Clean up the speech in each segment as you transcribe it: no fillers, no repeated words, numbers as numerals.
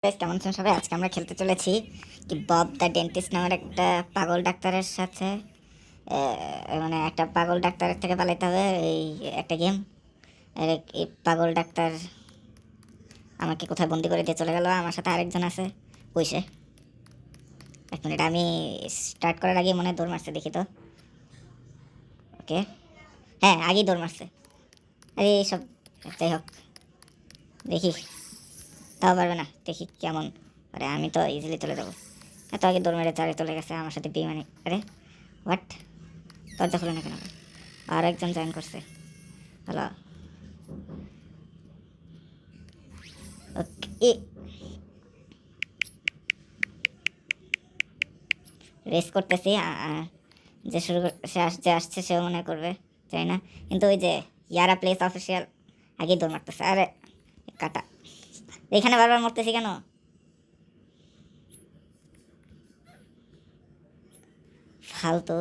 বেশ কেমন আছেন সবাই? আজকে আমরা খেলতে চলেছি কি বব দ্য ডেন্টিস্ট নামের একটা পাগল ডাক্তারের সাথে। মানে একটা পাগল ডাক্তারের থেকে পালাতে হবে এই একটা গেম। এই পাগল ডাক্তার আমাকে কোথায় বন্দি করে দিয়ে চলে গেল। আমার সাথে আরেকজন আছে, ওইসে। 1 মিনিট, আমি স্টার্ট করার আগে মনে হয় দৌড় মারছে, দেখি তো। ওকে, হ্যাঁ আগেই দৌড় মারছে। আরে এইসব, যাই হোক দেখি, তাও পারবে না, দেখি কেমন। আরে আমি তো ইজিলি চলে যাবো। এত আগে দৌড় মেরে চারে চলে গেছে আমার সাথে বেইমানি। আরে হোয়াট, দরজা খুলে না কেন? আর একজন জয়েন করছে। হ্যালো, ওকে। রেস করতেছি, যে শুরু সে আসছে সেও মনে করবে, চাই না। কিন্তু ওই যে ইয়ারা প্লেস অফিসিয়াল আগেই দৌড় মারতেছে। আরে কাটা, এখানে বারবার মরতেছি কেন? ফালতু।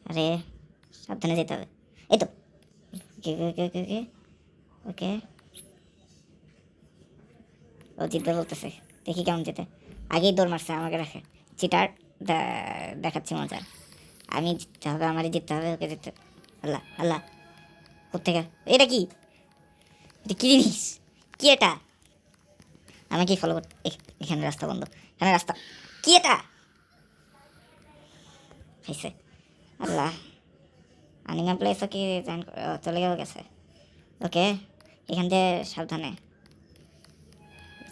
আরে সাবধানে যেতে হবে। এই তো, ওকে ওকে ওকে ওকে ওকে। ও জিতবে বলতেছে, দেখি কেমন যেতে। আগেই দৌড় মারছে, আমাকে রাখে চিটার। দেখাচ্ছি মজা। আমি জিততে হবে, আমারই জিততে হবে, ওকে জিততে। আল্লাহ আল্লাহ, কোথেকে এটা? কি এটা? কি জিনিস? কি এটা? আমি কি ফলো করতে? এখানে রাস্তা বন্ধ, এখানে রাস্তা। কি এটা? হয়েছে। আল্লাহ, আনিমা প্লেসও কি চলে গেছে। ওকে, এখান দিয়ে সাবধানে।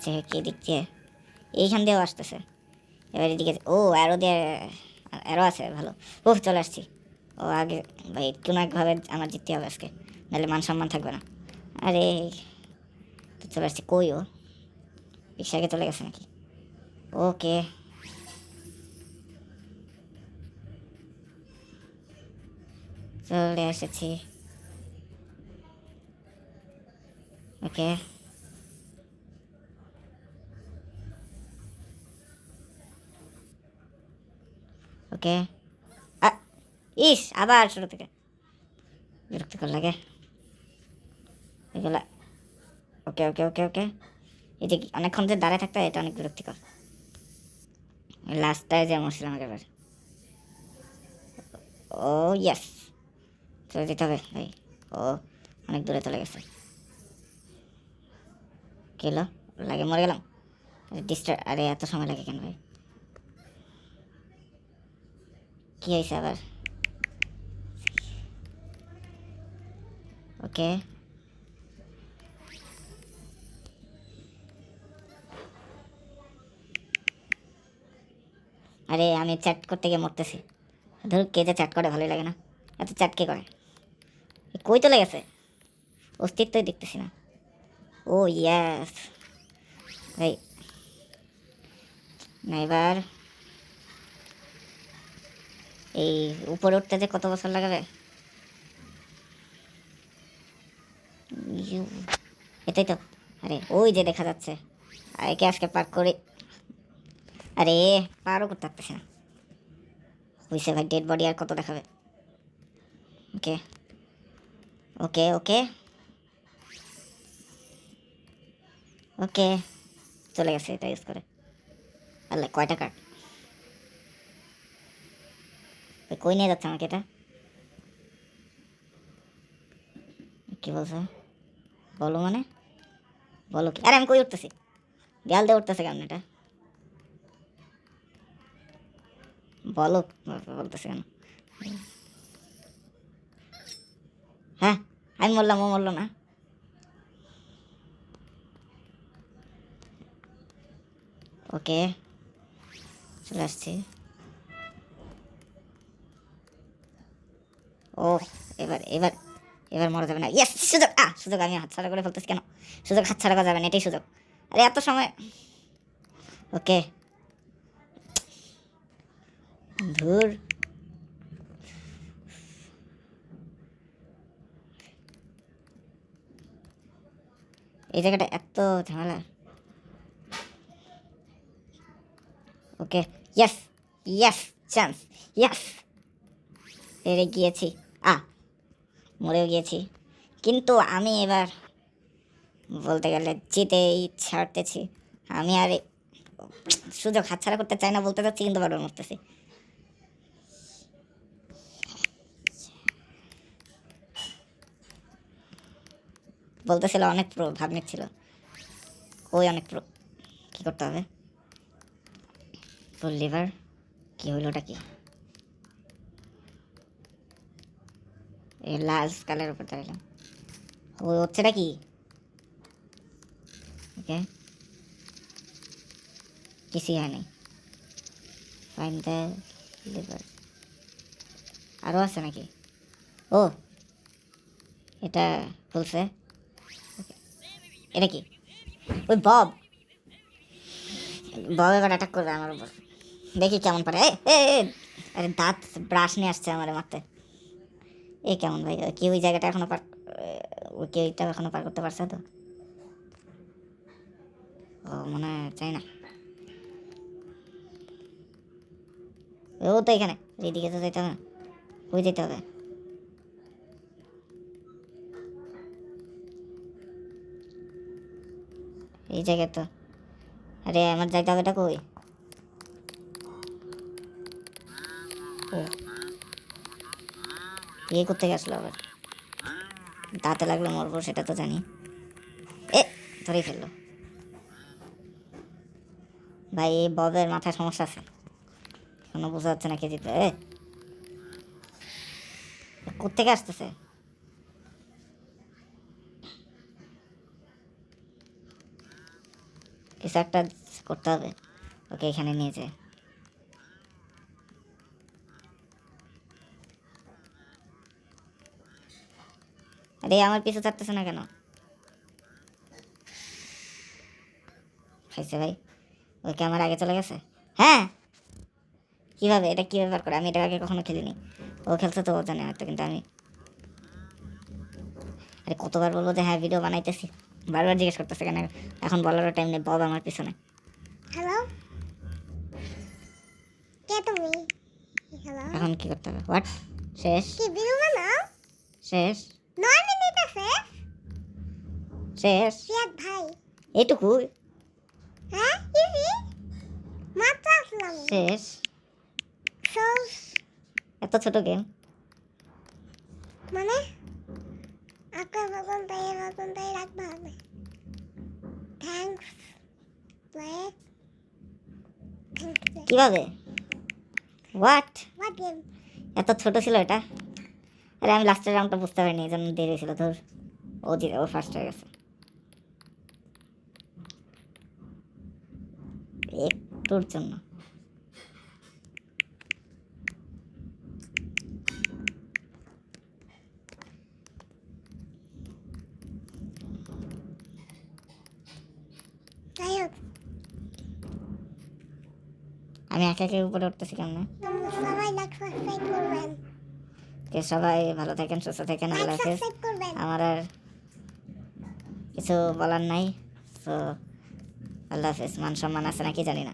যে কি দিক দিয়ে? এইখান দিয়েও আসতেছে। এবার এদিকে ও অ্যারো দিয়ে, অ্যারো আছে, ভালো। ওহ চলে আসছি। ও আগে ভাই, কোনো একভাবে আমার জিততে হবে আজকে, নাহলে মান সম্মান থাকবে না। আরে তো চলে আসছি। কই ও? রিক্সাকে চলে গেছে নাকি? ওকে, চলে এসেছি। ওকে ওকে। ইস, আবার শুরু থেকে বিরক্তিকর লাগে এগুলা। ওকে ওকে ওকে ওকে। এই যে অনেকক্ষণ যে দাঁড়ায় থাকতে হয়, এটা অনেক বিরক্তিকর। লাস্টটায় যে মরছিলাম একেবারে। ও ইয়েস, চলে যেতে হবে ভাই। ও অনেক দূরে চলে গেছে। কি হলো? লাগে মরে গেলাম। আরে এত সময় লাগে কেন ভাই? কি হয়েছে আবার? ওকে, আরে আমি চ্যাট করতে গিয়ে মরতেছি। ধর, কে যে চ্যাট করে ভালোই লাগে না। এত চ্যাট কে করে? কই চলে গেছে? অস্তিত্বই দেখতেছি না। ও ইয়েস ভাই। না এবার এই উপরে উঠতে যে কত বছর লাগাবে? ইউ, এটাই তো। আরে ওই যে দেখা যাচ্ছে, একে আজকে পার করে। আরে পারও করতে পারতেছি না। হইছে ভাই, ডেড বডি আর কত দেখাবে? ওকে ওকে ওকে ওকে, চলে গেছে এটা ইউজ করে। আল্লাহ, কয়টা কার্ড? কই নিয়ে যাচ্ছে আমাকে এটা? কি বলছে? বলো মানে? বলো কি? আরে আমি কই উঠতেছি? দেয়াল দিয়ে উঠতেছে কেমন এটা? বলো, বলতেছে কেন? হ্যাঁ, আমি বললাম, ও বললো না। ওকে, চলে আসছি। ও এবার এবার এবার মরা যাবে না। ইয়েস, সুযোগ। সুযোগ আমি হাতছাড়া করে ফেলতেছি কেন? সুযোগ হাতছাড়া করা যাবে না, এটাই সুযোগ। আরে এত সময়। ওকে, ধুর। এই জায়গাটা এত ঝামেলা। ওকে, ইয়েস ইয়েস, চান্স, ইয়েস। হেরে গিয়েছি, মরেও গিয়েছি। কিন্তু আমি এবার বলতে গেলে জিতেই ছাড়তেছি আমি। আর সুযোগ হাতছাড়া করতে চাই না বলতে চাচ্ছি, কিন্তু বারবার মরতেছি। বলতেছিল অনেক প্রো, ভাব নিচ্ছিল ওই অনেক প্রো। কী করতে হবে? ফুল লিভার কী হইল? ওটা কি? এই লাল স্কালের উপর দাঁড়ালাম। ও হচ্ছেটা কি? ওকে, কিছুই হয়নি। Fine the liver. আরও আছে নাকি? ও, এটা খুলছে। এটা কি? ওই বব এবার অ্যাটাক করবে আমার উপর। দেখি কেমন পারে। আরে দাঁত ব্রাশ নিয়ে আসছে আমার মারতে। এ কেমন ভাই? কেউ ওই জায়গাটা এখনো পার, ওই কেউটা এখনো পার করতে পারছে তো? ও মনে হয় চাই না। ও তো এখানে, এইদিকে তো যেতে হবে, ওই যেতে হবে। এই জায়গায় তো, আরে আমার যাইতে হবে। এটা কই? ও ইয়ে করতে গেছিলো আবার, দাঁতে লাগলে মরবো সেটা তো জানি। এ ধরেই ফেললো ভাই। এই ববের মাথায় সমস্যা আছে, কোনো বোঝা যাচ্ছে না কে জিতবে। কোত্থেকে আসতেছে? কিছু একটা করতে হবে। ওকে এখানে নিয়ে যায়। আরে আমার পিছু ছাড়তেছে না কেন? খাইছে ভাই। ওকে আমার আগে চলে গেছে। হ্যাঁ, কীভাবে? এটা কী ব্যাপার করে? আমি এটা আগে কখনো খেলিনি। ও খেলছে তো, ও জানে হয়তো, কিন্তু আমি। আরে কতবার বলবো যে হ্যাঁ ভিডিও বানাইতেছি, বারবার জিজ্ঞেস করতেছে কেন? এখন বলারও টাইম নেই, বব আমার পিছনে। হ্যালো, কে তুমি? হ্যালো, এখন কি করতে হবে? হোয়াট? শেষ? কি ভিডিও বানাও? শেষ? 9 মিনিট আছে। শেষ? সিয়াদ ভাই এইটুকু? হ্যাঁ ইজি, মাত্র আসলাম। শেষ? এত ছোট গেম মানে? আকার বাগন তাই রাখবা হবে। Thanks play. কিভাবে? What game? এত ছোট ছিল এটা? আরে আমি লাস্টের রাউন্ডটা বুঝতে পারিনি, এই জন্য দেরি ছিল। ধর, ও ফার্স্ট হয়ে গেছে একটুর জন্য। আমি একা একা উপরে উঠতেছি কেমন? সবাই ভালো থাকেন, সুস্থ থাকেন, আল্লাহ হাফেজ। আমার আর কিছু বলার নাই, তো আল্লাহ হাফেজ। মান সম্মান আছে নাকি জানি না।